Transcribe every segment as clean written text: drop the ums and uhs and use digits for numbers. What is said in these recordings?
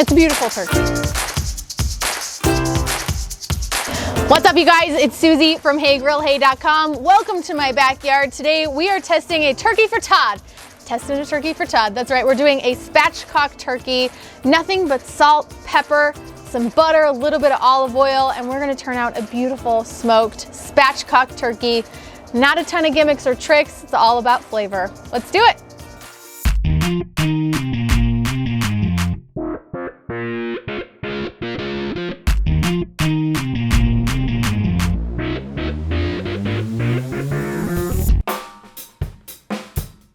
It's a beautiful turkey. What's up, you guys? It's Susie from HeyGrillHey.com. Welcome to my backyard. Today we are testing a turkey for Todd. Testing a turkey for Todd. That's right, we're doing a spatchcock turkey. Nothing but salt, pepper, some butter, a little bit of olive oil, and we're gonna turn out a beautiful smoked spatchcock turkey. Not a ton of gimmicks or tricks, it's all about flavor. Let's do it.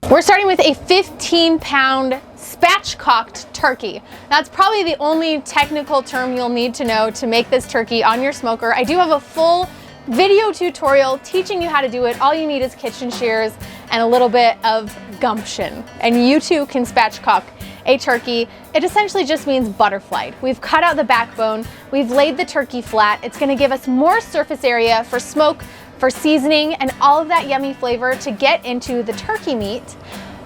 We're starting with a 15-pound spatchcocked turkey. That's probably the only technical term you'll need to know to make this turkey on your smoker. I do have a full video tutorial teaching you how to do it. All you need is kitchen shears and a little bit of gumption, and you too can spatchcock a turkey. It essentially just means butterflied. We've cut out the backbone, we've laid the turkey flat. It's gonna give us more surface area for smoke, for seasoning, and all of that yummy flavor to get into the turkey meat,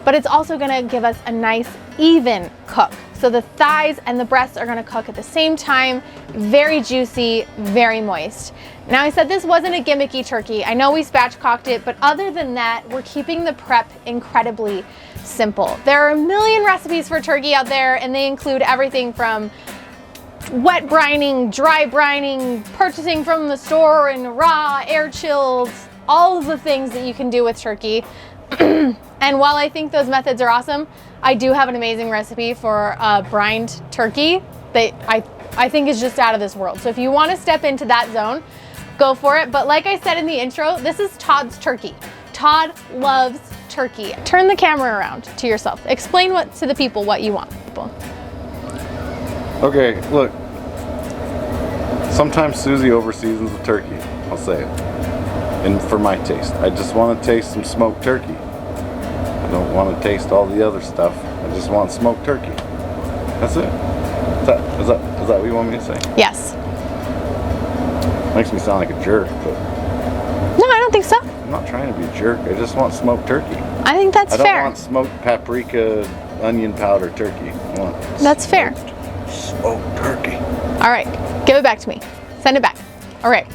but it's also gonna give us a nice even cook. So the thighs and the breasts are gonna cook at the same time, very juicy, very moist. Now, I said this wasn't a gimmicky turkey. I know we spatchcocked it, but other than that, we're keeping the prep incredibly simple. There are a million recipes for turkey out there, and they include everything from wet brining, dry brining, purchasing from the store, and raw, air chilled, all of the things that you can do with turkey. And while I think those methods are awesome, I do have an amazing recipe for a brined turkey that I think is just out of this world. So if you want to step into that zone, go for it. But like I said in the intro, this is Todd's turkey. Todd loves turkey. Turn the camera around to yourself. Explain to the people what you want. Okay, look. Sometimes Susie overseasons the turkey. I'll say it. And for my taste, I just want to taste some smoked turkey. I don't want to taste all the other stuff. I just want smoked turkey. That's it. Is that what you want me to say? Yes. Makes me sound like a jerk, but no, I don't think so. I'm not trying to be a jerk. I just want smoked turkey. I think that's fair. I don't want smoked paprika, onion powder turkey. I want that's fair. Smoked turkey. All right, give it back to me. Send it back. All right.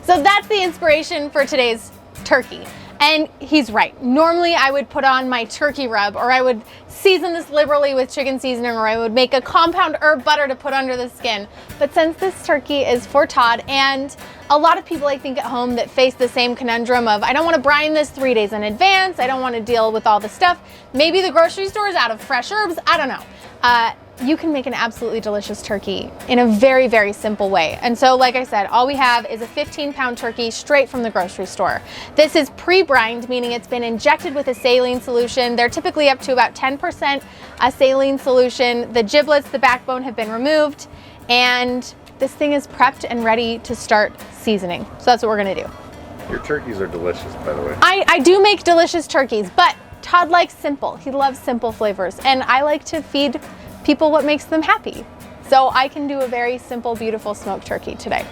So that's the inspiration for today's turkey. And he's right. Normally I would put on my turkey rub, or I would season this liberally with chicken seasoning, or I would make a compound herb butter to put under the skin. But since this turkey is for Todd, and a lot of people I think at home that face the same conundrum of, I don't want to brine this 3 days in advance, I don't want to deal with all the stuff. Maybe the grocery store is out of fresh herbs, I don't know. You can make an absolutely delicious turkey in a very, very simple way. And so, like I said, all we have is a 15-pound turkey straight from the grocery store. This is pre-brined, meaning it's been injected with a saline solution. They're typically up to about 10% a saline solution. The giblets, the backbone, have been removed, and this thing is prepped and ready to start seasoning. So that's what we're gonna do. Your turkeys are delicious, by the way. I do make delicious turkeys, but Todd likes simple. He loves simple flavors, and I like to feed people what makes them happy. So I can do a very simple, beautiful smoked turkey today.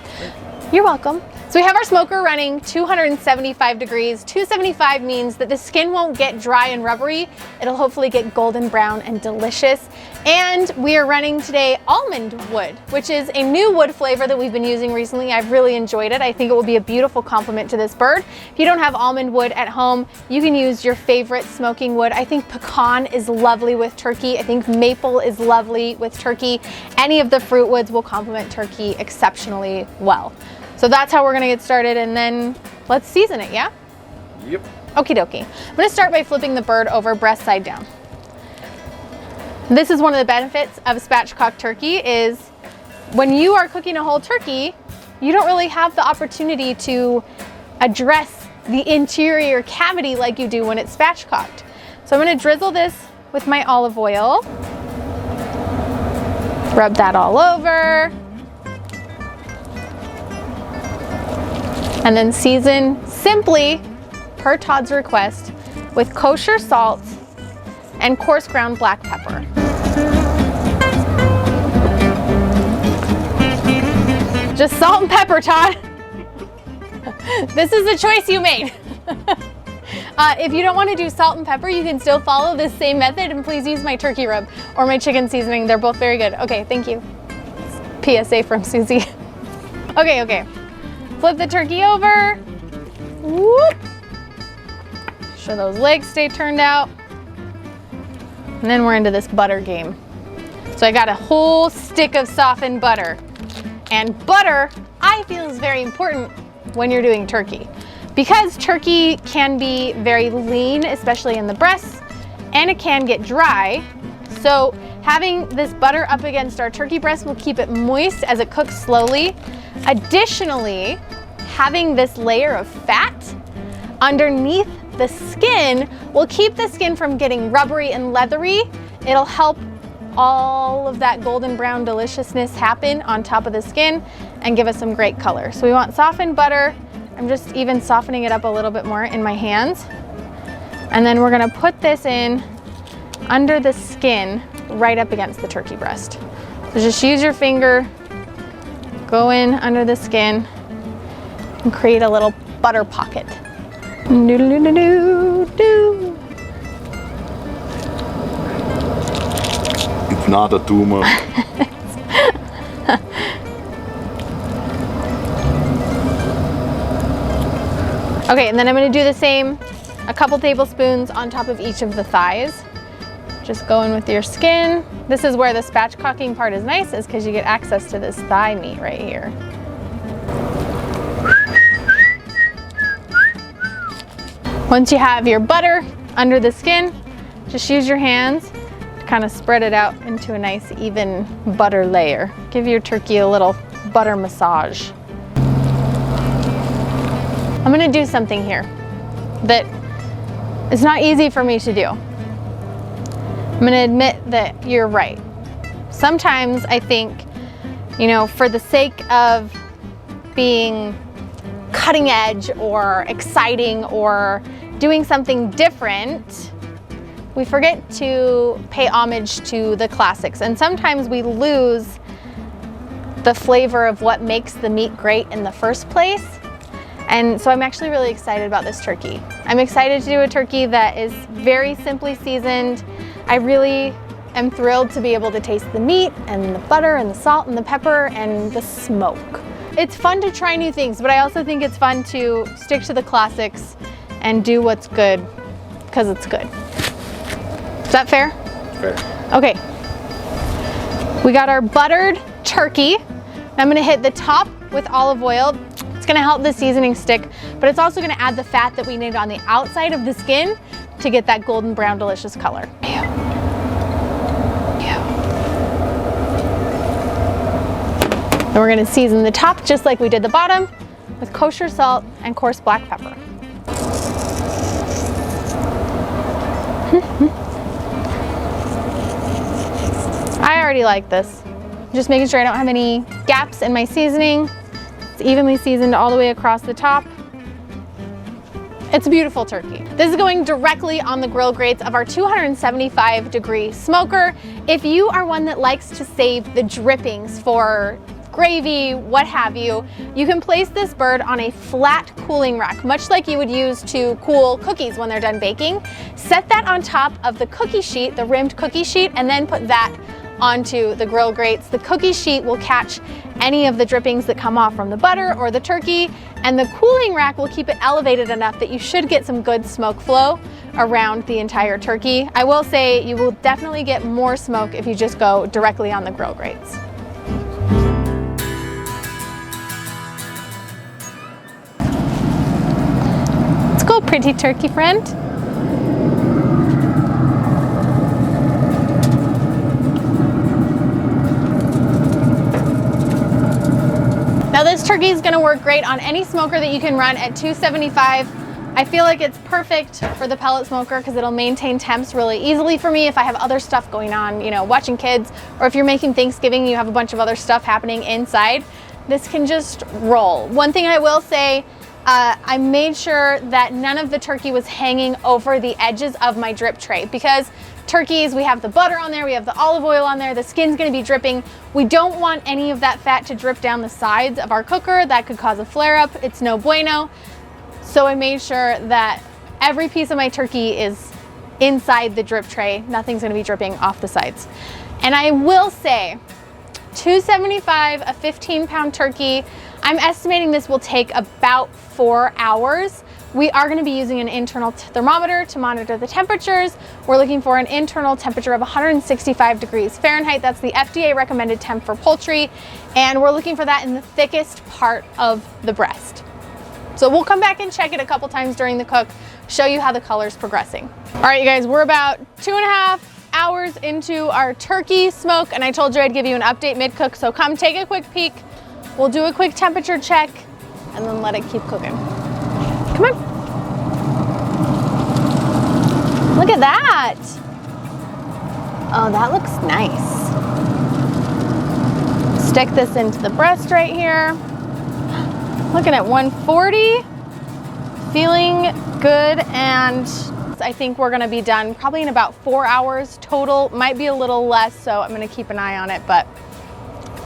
You're welcome. So we have our smoker running 275 degrees. 275 means that the skin won't get dry and rubbery. It'll hopefully get golden brown and delicious. And we are running today almond wood, which is a new wood flavor that we've been using recently. I've really enjoyed it. I think it will be a beautiful complement to this bird. If you don't have almond wood at home, you can use your favorite smoking wood. I think pecan is lovely with turkey. I think maple is lovely with turkey. Any of the fruit woods will complement turkey exceptionally well. So that's how we're gonna get started, and then let's season it, yeah? Yep. Okie dokie. I'm gonna start by flipping the bird over breast side down. This is one of the benefits of spatchcock turkey is when you are cooking a whole turkey, you don't really have the opportunity to address the interior cavity like you do when it's spatchcocked. So I'm gonna drizzle this with my olive oil. Rub that all over. And then season simply, per Todd's request, with kosher salt and coarse ground black pepper. Just salt and pepper, Todd. This is the choice you made. If you don't want to do salt and pepper, you can still follow this same method, and please use my turkey rub or my chicken seasoning. They're both very good. Okay, thank you. PSA from Susie. Okay. Flip the turkey over. Whoop. Sure those legs stay turned out. And then we're into this butter game. So I got a whole stick of softened butter. And butter, I feel, is very important when you're doing turkey, because turkey can be very lean, especially in the breasts, and it can get dry. So having this butter up against our turkey breast will keep it moist as it cooks slowly. Additionally, having this layer of fat underneath the skin will keep the skin from getting rubbery and leathery. It'll help all of that golden brown deliciousness happen on top of the skin and give us some great color. So we want softened butter. I'm just even softening it up a little bit more in my hands. And then we're gonna put this in under the skin right up against the turkey breast. So just use your finger, go in under the skin and create a little butter pocket. Doo-doo-doo-doo-doo. It's not a tumor. Okay, and then I'm gonna do the same, a couple tablespoons on top of each of the thighs. Just go in with your skin. This is where the spatchcocking part is nice, is because you get access to this thigh meat right here. Once you have your butter under the skin, just use your hands to kind of spread it out into a nice even butter layer. Give your turkey a little butter massage. I'm gonna do something here that is not easy for me to do. I'm gonna admit that you're right. Sometimes I think, you know, for the sake of being cutting edge or exciting or doing something different, we forget to pay homage to the classics. And sometimes we lose the flavor of what makes the meat great in the first place. And so I'm actually really excited about this turkey. I'm excited to do a turkey that is very simply seasoned. I really am thrilled to be able to taste the meat and the butter and the salt and the pepper and the smoke. It's fun to try new things, but I also think it's fun to stick to the classics and do what's good because it's good. Is that fair? Fair. Okay. We got our buttered turkey. I'm gonna hit the top with olive oil. It's gonna help the seasoning stick, but it's also gonna add the fat that we need on the outside of the skin to get that golden brown delicious color. And we're gonna season the top just like we did the bottom with kosher salt and coarse black pepper. I already like this. Just making sure I don't have any gaps in my seasoning. It's evenly seasoned all the way across the top. It's a beautiful turkey. This is going directly on the grill grates of our 275-degree smoker. If you are one that likes to save the drippings for gravy, what have you, you can place this bird on a flat cooling rack, much like you would use to cool cookies when they're done baking. Set that on top of the cookie sheet, the rimmed cookie sheet, and then put that onto the grill grates. The cookie sheet will catch any of the drippings that come off from the butter or the turkey, and the cooling rack will keep it elevated enough that you should get some good smoke flow around the entire turkey. I will say you will definitely get more smoke if you just go directly on the grill grates. Let's go, pretty turkey friend. Now this turkey is gonna work great on any smoker that you can run at 275. I feel like it's perfect for the pellet smoker because it'll maintain temps really easily for me if I have other stuff going on, you know, watching kids, or if you're making Thanksgiving, you have a bunch of other stuff happening inside. This can just roll. One thing I will say, I made sure that none of the turkey was hanging over the edges of my drip tray, because turkeys, we have the butter on there, we have the olive oil on there, the skin's gonna be dripping. We don't want any of that fat to drip down the sides of our cooker. That could cause a flare up. It's no bueno. So I made sure that every piece of my turkey is inside the drip tray. Nothing's gonna be dripping off the sides. And I will say, $2.75 a 15-pound turkey. I'm estimating this will take about 4 hours. We are going to be using an internal thermometer to monitor the temperatures. We're looking for an internal temperature of 165 degrees Fahrenheit. That's the FDA recommended temp for poultry. And we're looking for that in the thickest part of the breast. So we'll come back and check it a couple times during the cook, show you how the color's progressing. All right, you guys, we're about 2.5 hours into our turkey smoke, and I told you I'd give you an update mid-cook, so come take a quick peek. We'll do a quick temperature check and then let it keep cooking. Come on. Look at that. Oh, that looks nice. Stick this into the breast right here. Looking at 140. Feeling good, and I think we're gonna be done probably in about 4 hours total. Might be a little less, so I'm gonna keep an eye on it, but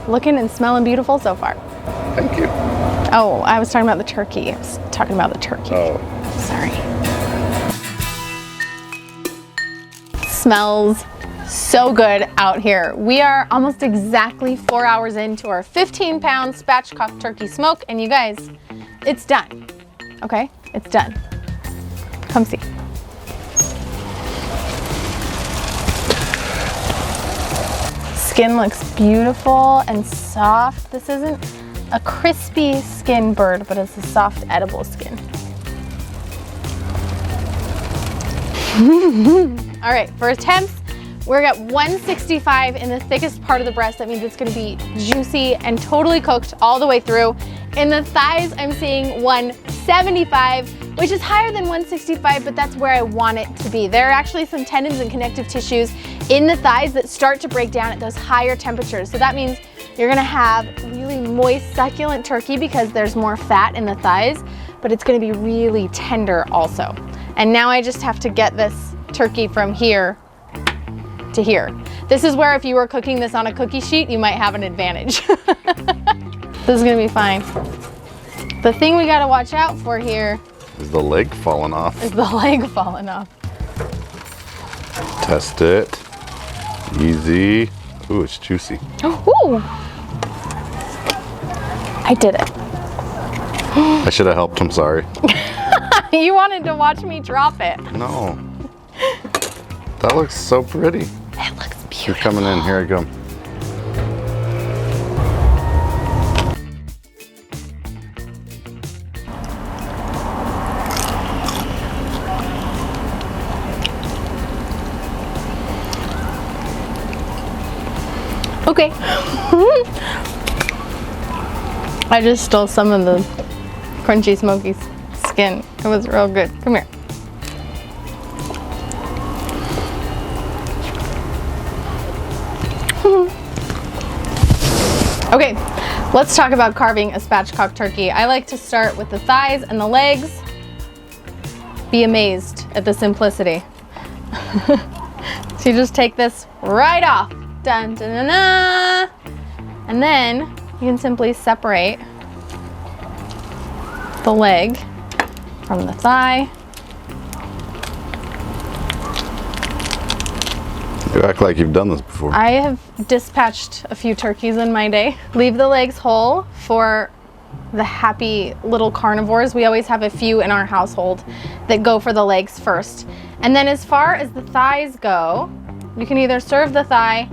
looking and smelling beautiful so far. Thank you. Oh, I was talking about the turkey. I was talking about the turkey. Oh. Sorry. Smells so good out here. We are almost exactly 4 hours into our 15-pound spatchcock turkey smoke, and you guys, it's done. Okay, it's done. Come see. Skin looks beautiful and soft. This isn't a crispy skin bird, but it's a soft edible skin. All right, for temps, we're at 165 in the thickest part of the breast. That means it's gonna be juicy and totally cooked all the way through. In the thighs, I'm seeing 175, which is higher than 165, but that's where I want it to be. There are actually some tendons and connective tissues in the thighs that start to break down at those higher temperatures. So that means you're gonna have really moist, succulent turkey because there's more fat in the thighs, but it's gonna be really tender also. And now I just have to get this turkey from here to here. This is where if you were cooking this on a cookie sheet, you might have an advantage. This is gonna be fine. The thing we gotta watch out for here is the leg falling off. Is the leg falling off. Test it. Easy. Ooh, it's juicy. Ooh. I did it. I should have helped, I'm sorry. You wanted to watch me drop it. No. That looks so pretty. It looks beautiful. You're coming in, here I go. Okay. I just stole some of the crunchy, smoky skin. It was real good. Come here. Okay, let's talk about carving a spatchcock turkey. I like to start with the thighs and the legs. Be amazed at the simplicity. So you just take this right off. Dun, dun, dun, dun. And then you can simply separate the leg from the thigh. You act like you've done this before. I have dispatched a few turkeys in my day. Leave the legs whole for the happy little carnivores. We always have a few in our household that go for the legs first. And then as far as the thighs go, you can either serve the thigh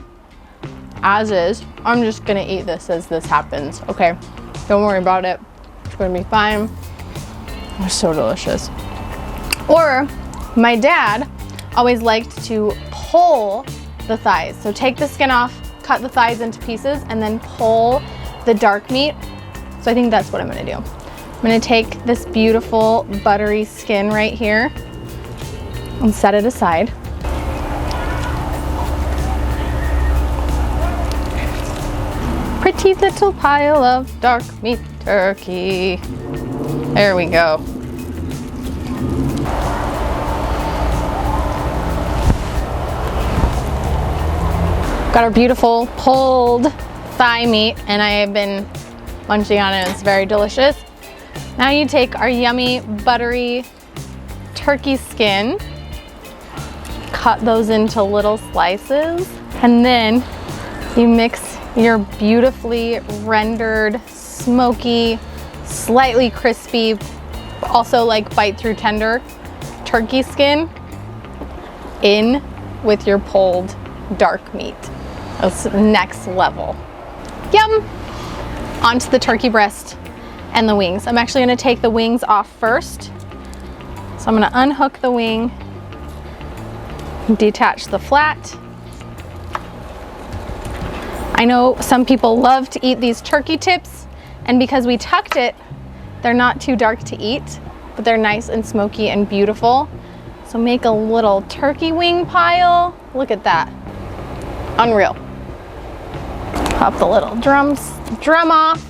as is. I'm just gonna eat this as this happens, okay? Don't worry about it. It's gonna be fine. It's so delicious. Or my dad always liked to pull the thighs. So take the skin off, cut the thighs into pieces, and then pull the dark meat. So I think that's what I'm gonna do. I'm gonna take this beautiful buttery skin right here and set it aside. Pretty little pile of dark meat turkey. There we go. Got our beautiful pulled thigh meat, and I have been munching on it. It's very delicious. Now you take our yummy buttery turkey skin, cut those into little slices, and then you mix your beautifully rendered, smoky, slightly crispy, also like bite through tender turkey skin in with your pulled dark meat. That's next level. Yum! Onto the turkey breast and the wings. I'm actually gonna take the wings off first. So I'm gonna unhook the wing, detach the flat. I know some people love to eat these turkey tips, and because we tucked it, they're not too dark to eat, but they're nice and smoky and beautiful. So make a little turkey wing pile. Look at that. Unreal. Pop the little drum off.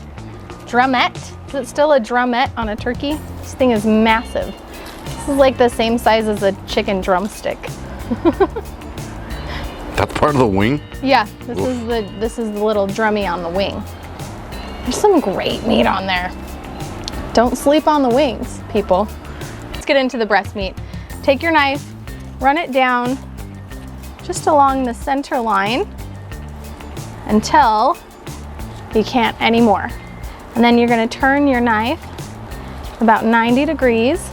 Drumette. Is it still a drumette on a turkey? This thing is massive. This is like the same size as a chicken drumstick. That's part of the wing? Yeah, this is the little drummy on the wing. There's some great meat on there. Don't sleep on the wings, people. Let's get into the breast meat. Take your knife, run it down just along the center line until you can't anymore. And then you're gonna turn your knife about 90 degrees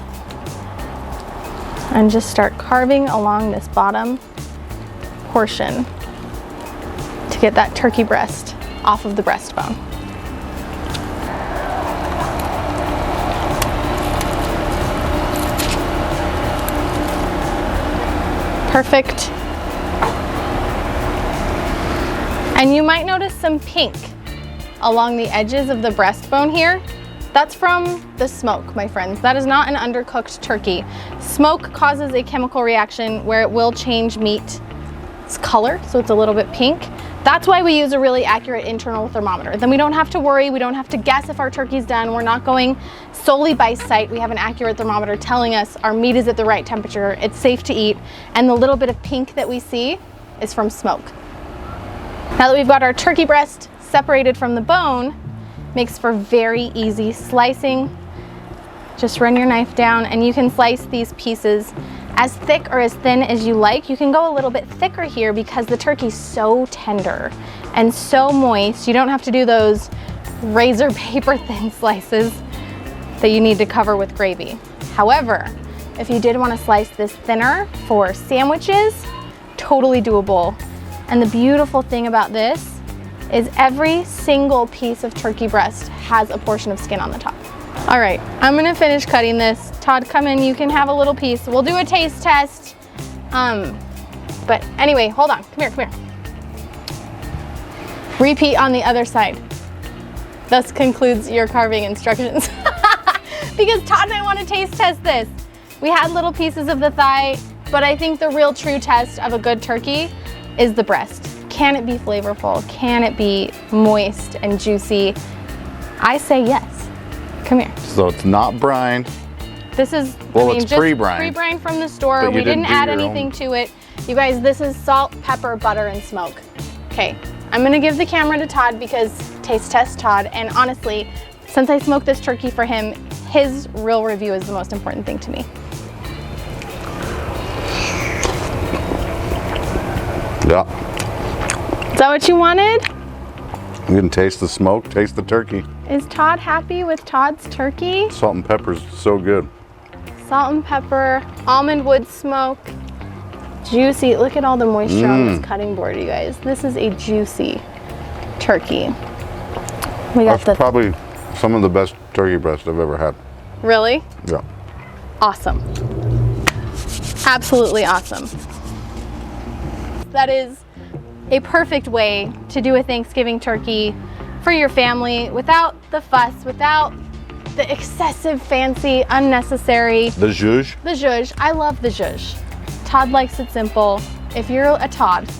and just start carving along this bottom portion to get that turkey breast off of the breastbone. Perfect. And you might notice some pink along the edges of the breastbone here. That's from the smoke, my friends. That is not an undercooked turkey. Smoke causes a chemical reaction where it will change meat's color, so it's a little bit pink. That's why we use a really accurate internal thermometer. Then we don't have to worry, we don't have to guess if our turkey's done. We're not going solely by sight. We have an accurate thermometer telling us our meat is at the right temperature, it's safe to eat, and the little bit of pink that we see is from smoke. Now that we've got our turkey breast separated from the bone, makes for very easy slicing. Just run your knife down and you can slice these pieces as thick or as thin as you like. You can go a little bit thicker here because the turkey's so tender and so moist. You don't have to do those razor paper thin slices that you need to cover with gravy. However, if you did want to slice this thinner for sandwiches, totally doable. And the beautiful thing about this is every single piece of turkey breast has a portion of skin on the top. All right, I'm gonna finish cutting this. Todd, come in, you can have a little piece. We'll do a taste test. But anyway, hold on, come here. Repeat on the other side. Thus concludes your carving instructions. Because Todd and I wanna taste test this. We had little pieces of the thigh, but I think the real true test of a good turkey is the breast. Can it be flavorful? Can it be moist and juicy? I say yes. Come here. So it's not brined. This is, it's just pre-brined. Pre-brined from the store. We didn't add anything to it. You guys, this is salt, pepper, butter, and smoke. Okay, I'm gonna give the camera to Todd because taste test Todd. And honestly, since I smoked this turkey for him, his real review is the most important thing to me. Yeah. Is that what you wanted? You can taste the smoke, taste the turkey. Is Todd happy with Todd's turkey? Salt and pepper's so good. Salt and pepper, almond wood smoke, juicy. Look at all the moisture on this cutting board, you guys. This is a juicy turkey. We got That's probably some of the best turkey breast I've ever had. Really? Yeah. Awesome. Absolutely awesome. That is a perfect way to do a Thanksgiving turkey for your family without the fuss, without the excessive fancy, unnecessary. The zhuzh? The zhuzh. I love the zhuzh. Todd likes it simple. If you're a Todd,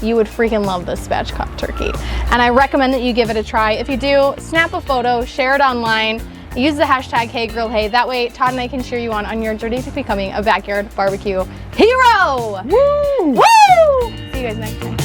you would freaking love this spatchcock turkey. And I recommend that you give it a try. If you do, snap a photo, share it online, use the hashtag #HeyGrillHey. That way Todd and I can cheer you on your journey to becoming a backyard barbecue hero. Woo! Woo! See you guys next time.